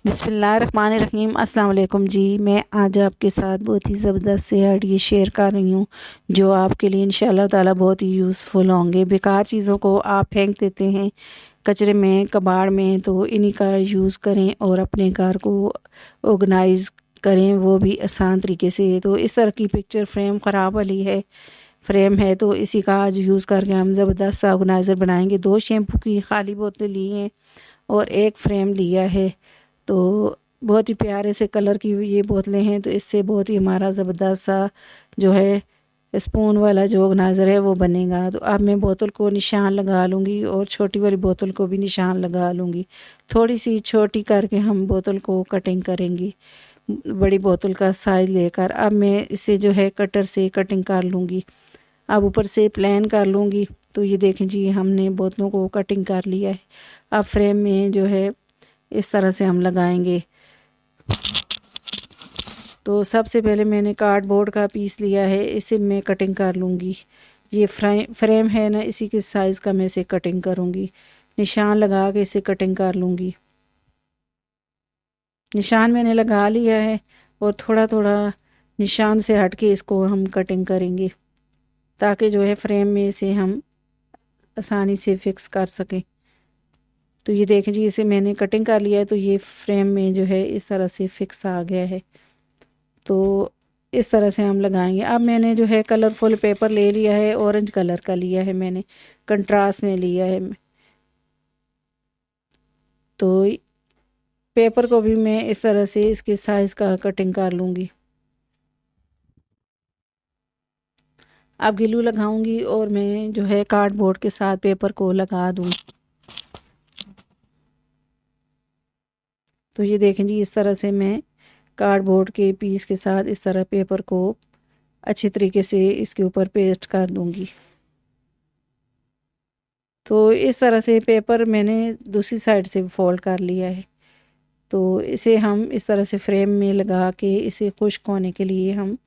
बिस्मिल्लाहिर्रहमानिर्रहीम। अस्सलाम वालेकुम जी। मैं आज आपके साथ बहुत ही ज़बरदस्त से आइडिया शेयर कर रही हूँ जो आपके लिए इंशाल्लाह ताला बहुत ही यूज़फुल होंगे। बेकार चीज़ों को आप फेंक देते हैं कचरे में, कबाड़ में, तो इन्हीं का यूज़ करें और अपने घर को ऑर्गेनाइज़ करें, वो भी आसान तरीके से। तो इस तरह की पिक्चर फ्रेम ख़राब वाली है, फ्रेम है, तो इसी का आज यूज़ करके हम ज़बरदस्त सा ऑर्गेनाइज़र बनाएंगे। 2 शैम्पू की खाली बोतलें ली हैं और एक फ्रेम लिया है। तो बहुत ही प्यारे से कलर की ये बोतलें हैं, तो इससे बहुत ही हमारा ज़बरदस्त सा जो है स्पून वाला जो ऑर्गेनाइज़र है वो बनेगा। तो अब मैं बोतल को निशान लगा लूँगी और छोटी वाली बोतल को भी निशान लगा लूँगी। थोड़ी सी छोटी करके हम बोतल को कटिंग करेंगी, बड़ी बोतल का साइज़ लेकर। अब मैं इसे जो है कटर से कटिंग कर लूँगी। अब ऊपर से प्लेन कर लूँगी। तो ये देखें जी, हमने बोतलों को कटिंग कर लिया है। अब फ्रेम में जो है इस तरह से हम लगाएंगे। तो सबसे पहले मैंने कार्डबोर्ड का पीस लिया है, इसे मैं कटिंग कर लूँगी। ये फ्रेम है ना, इसी के साइज़ का मैं इसे कटिंग करूँगी। निशान लगा के इसे कटिंग कर लूँगी। निशान मैंने लगा लिया है और थोड़ा थोड़ा निशान से हट के इसको हम कटिंग करेंगे ताकि जो है फ्रेम में इसे हम आसानी से फिक्स कर सकें। तो ये देखें जी, इसे मैंने कटिंग कर लिया है, तो ये फ्रेम में जो है इस तरह से फिक्स आ गया है। तो इस तरह से हम लगाएंगे। अब मैंने जो है कलरफुल पेपर ले लिया है, ऑरेंज कलर का लिया है मैंने, कंट्रास्ट में लिया है। तो पेपर को भी मैं इस तरह से इसके साइज़ का कटिंग कर लूँगी। अब ग्लू लगाऊंगी और मैं जो है कार्डबोर्ड के साथ पेपर को लगा दूँगी। तो ये देखें जी, इस तरह से मैं कार्डबोर्ड के पीस के साथ इस तरह पेपर को अच्छी तरीके से इसके ऊपर पेस्ट कर दूंगी। तो इस तरह से पेपर मैंने दूसरी साइड से फोल्ड कर लिया है। तो इसे हम इस तरह से फ्रेम में लगा के इसे खुश्क होने के लिए हम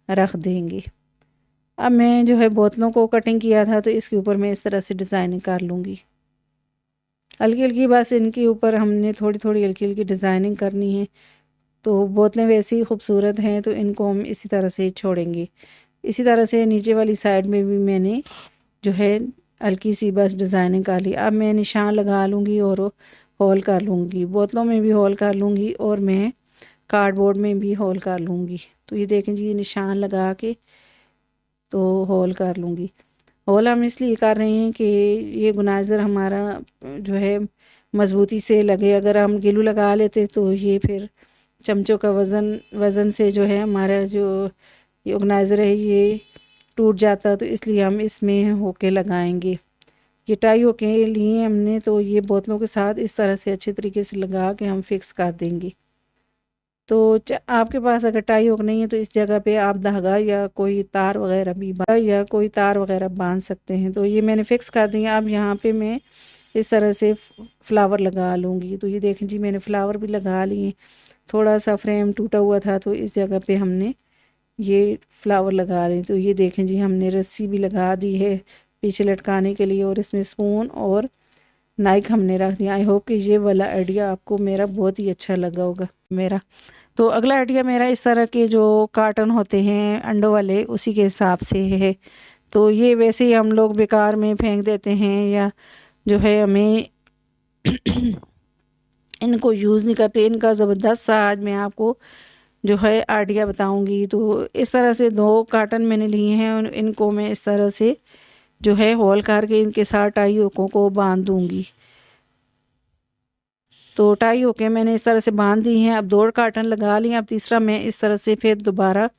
रख देंगे। अब मैं जो है बोतलों को कटिंग किया था, तो इसके ऊपर मैं इस तरह से डिज़ाइनिंग कर लूँगी। हल्की हल्की, बस इनके ऊपर हमने थोड़ी थोड़ी हल्की हल्की डिज़ाइनिंग करनी है। तो बोतलें वैसे ही खूबसूरत हैं, तो इनको हम इसी तरह से छोड़ेंगे। इसी तरह से नीचे वाली साइड में भी मैंने जो है हल्की सी बस डिज़ाइनिंग कर ली। अब मैं निशान लगा लूँगी और होल कर लूँगी। बोतलों में भी होल कर लूँगी और मैं कार्डबोर्ड में भी होल कर लूँगी। तो ये देखें जी, ये निशान लगा के तो होल कर लूँगी। होल हम इसलिए कर रहे हैं कि ये ऑर्गेनाइज़र हमारा जो है मज़बूती से लगे। अगर हम ग्लू लगा लेते तो ये फिर चमचों का वज़न से जो है हमारा जो ये ऑर्गेनाइज़र है ये टूट जाता। तो इसलिए हम इसमें होके लगाएंगे। ये टाई होके लिए हमने, तो ये बोतलों के साथ इस तरह से अच्छे तरीके से लगा के हम फिक्स कर देंगे। तो आपके पास अगर टाई हुक नहीं है तो इस जगह पे आप धागा या कोई तार वगैरह बांध सकते हैं। तो ये मैंने फिक्स कर दिया। अब यहाँ पे मैं इस तरह से फ्लावर लगा लूँगी। तो ये देखें जी, मैंने फ्लावर भी लगा लिए। थोड़ा सा फ्रेम टूटा हुआ था, तो इस जगह पे हमने ये फ्लावर लगा लिए। तो ये देखें जी, हमने रस्सी भी लगा दी है पीछे लटकाने के लिए, और इसमें स्पून और नाइक हमने रख दिया। आई होप कि ये वाला आइडिया आपको मेरा बहुत ही अच्छा लगा होगा मेरा। तो अगला आइडिया मेरा इस तरह के जो कार्टन होते हैं अंडों वाले, उसी के हिसाब से है। तो ये वैसे ही हम लोग बेकार में फेंक देते हैं या जो है हमें इनको यूज़ नहीं करते। इनका ज़बरदस्त सा आज मैं आपको जो है आइडिया बताऊंगी। तो इस तरह से 2 कार्टन मैंने लिए हैं और इनको मैं इस तरह से जो है होल करके इनके साथ टाई हुकों को बांध दूंगी। तो टाई होके मैंने इस तरह से बांध दी हैं। अब 2 कार्टन लगा लिए। अब तीसरा मैं इस तरह से फिर दोबारा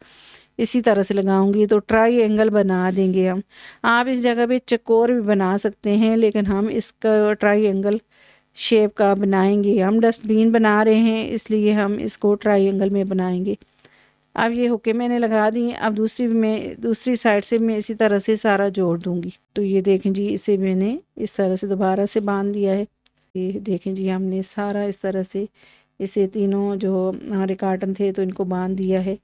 इसी तरह से लगाऊंगी। तो ट्राई एंगल बना देंगे हम। आप इस जगह पे चकोर भी बना सकते हैं, लेकिन हम इसका ट्राई एंगल शेप का बनाएंगे। हम डस्टबिन बना रहे हैं, इसलिए हम इसको ट्राई एंगल में बनाएंगे। अब ये हुक्के मैंने लगा दी। अब दूसरी साइड से मैं इसी तरह से सारा जोड़ दूंगी। तो ये देखें जी, इसे मैंने इस तरह से दोबारा से बांध दिया है। ये देखें जी, हमने सारा इस तरह से इसे तीनों जो हमारे कार्टन थे तो इनको बांध दिया है।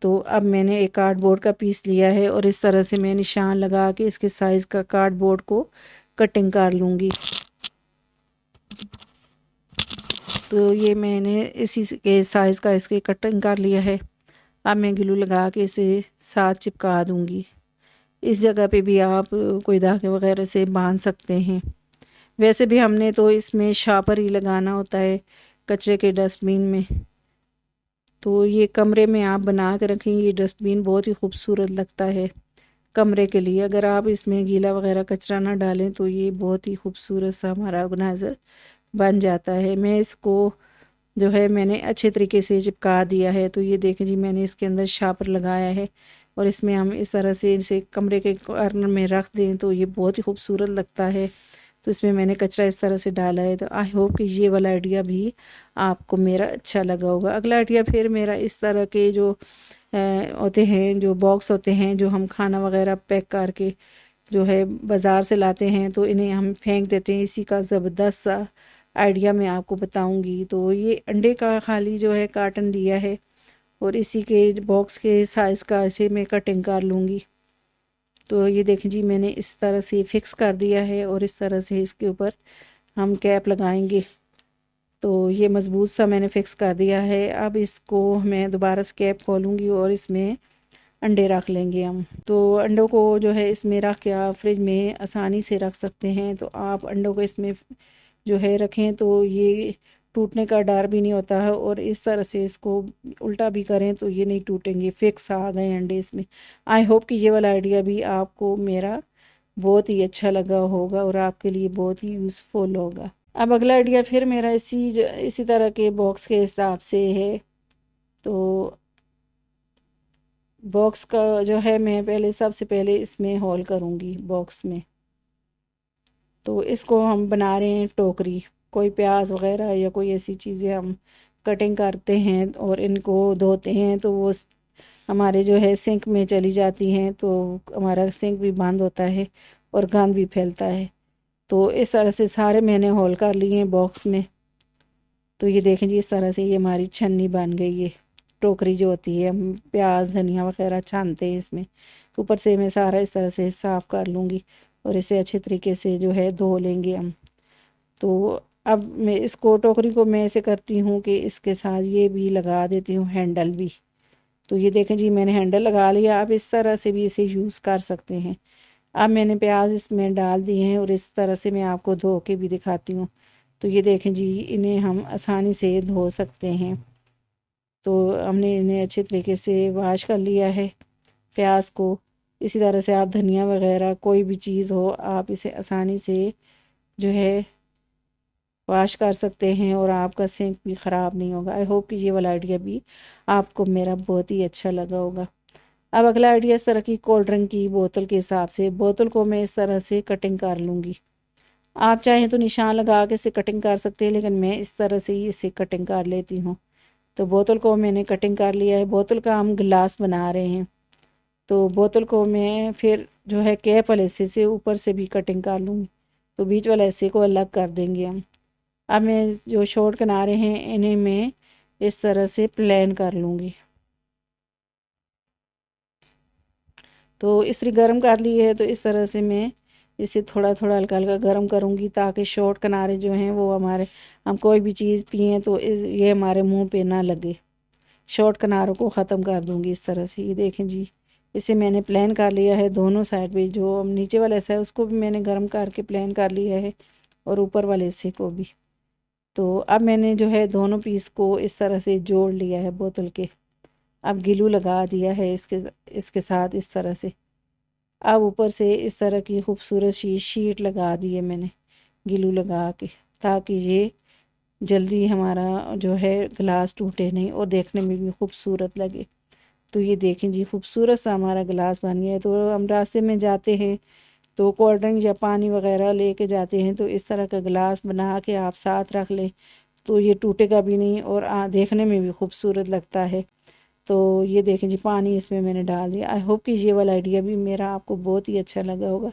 तो अब मैंने एक कार्डबोर्ड का पीस लिया है और इस तरह से मैं निशान लगा के इसके साइज़ का कार्डबोर्ड को कटिंग कर लूँगी। तो ये मैंने इसी के साइज़ का इसके कटिंग कर लिया है। अब मैं ग्लू लगा के इसे साथ चिपका दूँगी। इस जगह पे भी आप कोई धागे वगैरह से बांध सकते हैं। वैसे भी हमने तो इसमें शापर ही लगाना होता है कचरे के डस्टबिन में। तो ये कमरे में आप बना के रखें, ये डस्टबिन बहुत ही खूबसूरत लगता है कमरे के लिए। अगर आप इसमें गीला वगैरह कचरा ना डालें तो ये बहुत ही खूबसूरत सा हमारा ऑर्गेनाइज़र बन जाता है। मैं इसको जो है मैंने अच्छे तरीके से चिपका दिया है। तो ये देखें जी, मैंने इसके अंदर शापर लगाया है और इसमें हम इस तरह से इसे कमरे के कॉर्नर में रख दें तो ये बहुत ही खूबसूरत लगता है। तो इसमें मैंने कचरा इस तरह से डाला है। तो आई होप कि ये वाला आइडिया भी आपको मेरा अच्छा लगा होगा। अगला आइडिया फिर मेरा इस तरह के जो होते हैं, जो बॉक्स होते हैं जो हम खाना वगैरह पैक करके जो है बाज़ार से लाते हैं तो इन्हें हम फेंक देते हैं, इसी का ज़बरदस्त सा आइडिया मैं आपको बताऊंगी। तो ये अंडे का खाली जो है कार्टन लिया है और इसी के बॉक्स के साइज़ का इसे मैं कटिंग कर लूँगी। तो ये देखें जी, मैंने इस तरह से फिक्स कर दिया है और इस तरह से इसके ऊपर हम कैप लगाएंगे। तो ये मज़बूत सा मैंने फ़िक्स कर दिया है। अब इसको मैं दोबारा से कैप खोलूँगी और इसमें अंडे रख लेंगे हम। तो अंडों को जो है इसमें रख के आप फ्रिज में आसानी से रख सकते हैं। तो आप अंडों को इसमें जो है रखें तो ये टूटने का डर भी नहीं होता है, और इस तरह से इसको उल्टा भी करें तो ये नहीं टूटेंगे, फिक्स आ गए अंडे इसमें। आई होप कि ये वाला आइडिया भी आपको मेरा बहुत ही अच्छा लगा होगा और आपके लिए बहुत ही यूज़फुल होगा। अब अगला आइडिया फिर मेरा इसी तरह के बॉक्स के हिसाब से है। तो बॉक्स का जो है मैं पहले सबसे पहले इसमें होल करूँगी बॉक्स में। तो इसको हम बना रहे हैं टोकरी। कोई प्याज वगैरह या कोई ऐसी चीज़ें हम कटिंग करते हैं और इनको धोते हैं तो वो हमारे जो है सिंक में चली जाती हैं, तो हमारा सिंक भी बंद होता है और गंद भी फैलता है। तो इस तरह से सारे मैंने होल कर लिए हैं बॉक्स में। तो ये देखें जी, इस तरह से ये हमारी छन्नी बन गई है। टोकरी जो होती है, हम प्याज धनिया वगैरह छानते हैं इसमें। ऊपर से मैं सारा इस तरह से साफ़ कर लूँगी और इसे अच्छे तरीके से जो है धो लेंगे हम। तो अब मैं इसको टोकरी को मैं ऐसे करती हूँ कि इसके साथ ये भी लगा देती हूँ हैंडल भी। तो ये देखें जी, मैंने हैंडल लगा लिया। आप इस तरह से भी इसे यूज़ कर सकते हैं। अब मैंने प्याज इसमें डाल दिए हैं और इस तरह से मैं आपको धो के भी दिखाती हूँ। तो ये देखें जी, इन्हें हम आसानी से धो सकते हैं। तो हमने इन्हें अच्छे तरीके से वाश कर लिया है प्याज को। इसी तरह से आप धनिया वगैरह कोई भी चीज़ हो, आप इसे आसानी से जो है वाश कर सकते हैं और आपका सिंक भी ख़राब नहीं होगा। आई होप कि ये वाला आइडिया भी आपको मेरा बहुत ही अच्छा लगा होगा। अब अगला आइडिया इस तरह की कोल्ड ड्रिंक की बोतल के हिसाब से, बोतल को मैं इस तरह से कटिंग कर लूँगी। आप चाहें तो निशान लगा के इसे कटिंग कर सकते हैं, लेकिन मैं इस तरह से ही इसे कटिंग कर लेती हूँ। तो बोतल को मैंने कटिंग कर लिया है। बोतल का हम गिलास बना रहे हैं। तो बोतल को मैं फिर जो है कैप वाले हिस्से से ऊपर से भी कटिंग कर लूँगी। तो बीच वाले हिस्से को अलग कर देंगे हम। अब मैं जो शॉर्ट किनारे हैं इन्हें मैं इस तरह से प्लेन कर लूँगी। तो इस्त्री गर्म कर ली है, तो इस तरह से मैं इसे थोड़ा थोड़ा हल्का हल्का गर्म करूँगी ताकि शॉर्ट किनारे जो हैं वो हमारे, हम कोई भी चीज़ पिएँ तो ये हमारे मुंह पे ना लगे। शॉर्ट किनारों को ख़त्म कर दूँगी इस तरह से। ये देखें जी, इसे मैंने प्लेन कर लिया है। दोनों साइड पे जो नीचे वाला हिस्सा है उसको भी मैंने गर्म करके प्लेन कर लिया है और ऊपर वाले हिस्से को भी। तो अब मैंने जो है दोनों पीस को इस तरह से जोड़ लिया है बोतल के। अब ग्लू लगा दिया है इसके साथ इस तरह से। अब ऊपर से इस तरह की खूबसूरत सी शीट लगा दी है मैंने ग्लू लगा के, ताकि ये जल्दी हमारा जो है गिलास टूटे नहीं और देखने में भी खूबसूरत लगे। तो ये देखें जी, खूबसूरत सा हमारा गिलास बन गया है। तो हम रास्ते में जाते हैं तो कोल्ड ड्रिंक या पानी वगैरह लेके जाते हैं तो इस तरह का गिलास बना के आप साथ रख लें तो ये टूटेगा भी नहीं और देखने में भी खूबसूरत लगता है। तो ये देखें जी, पानी इसमें मैंने डाल दिया। आई होप कि ये वाला आइडिया भी मेरा आपको बहुत ही अच्छा लगा होगा।